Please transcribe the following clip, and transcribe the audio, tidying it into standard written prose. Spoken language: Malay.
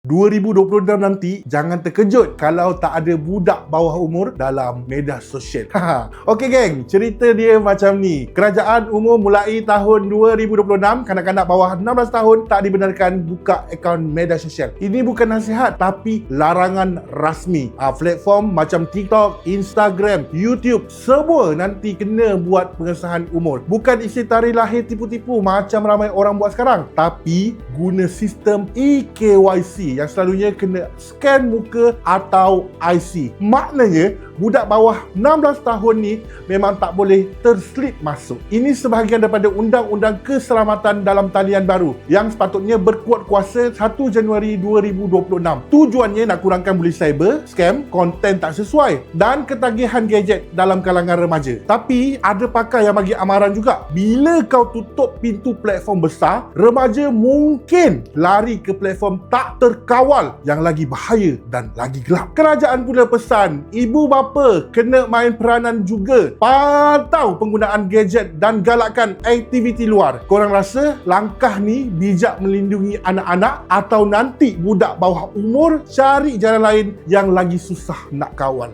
2026 nanti, jangan terkejut kalau tak ada budak bawah umur dalam media sosial. Okey geng, cerita dia macam ni. Kerajaan umum mulai tahun 2026, kanak-kanak bawah 16 tahun tak dibenarkan buka akaun media sosial. Ini bukan nasihat tapi larangan rasmi. Platform macam TikTok, Instagram, YouTube, semua nanti kena buat pengesahan umur. Bukan isi tarikh lahir tipu-tipu macam ramai orang buat sekarang, tapi guna sistem eKYC yang selalunya kena scan muka atau IC. Maknanya, budak bawah 16 tahun ni memang tak boleh terslip masuk. Ini sebahagian daripada Undang-Undang Keselamatan dalam Talian baru yang sepatutnya berkuat kuasa 1 Januari 2026. Tujuannya nak kurangkan bully cyber, scam, konten tak sesuai dan ketagihan gadget dalam kalangan remaja. Tapi ada pakar yang bagi amaran juga. Bila kau tutup pintu platform besar, remaja mungkin lari ke platform tak terkawal yang lagi bahaya dan lagi gelap. Kerajaan pula pesan ibu bapa kena main peranan juga. Pantau penggunaan gadget dan galakkan aktiviti luar. Korang rasa langkah ni bijak melindungi anak-anak atau nanti budak bawah umur cari jalan lain yang lagi susah nak kawal?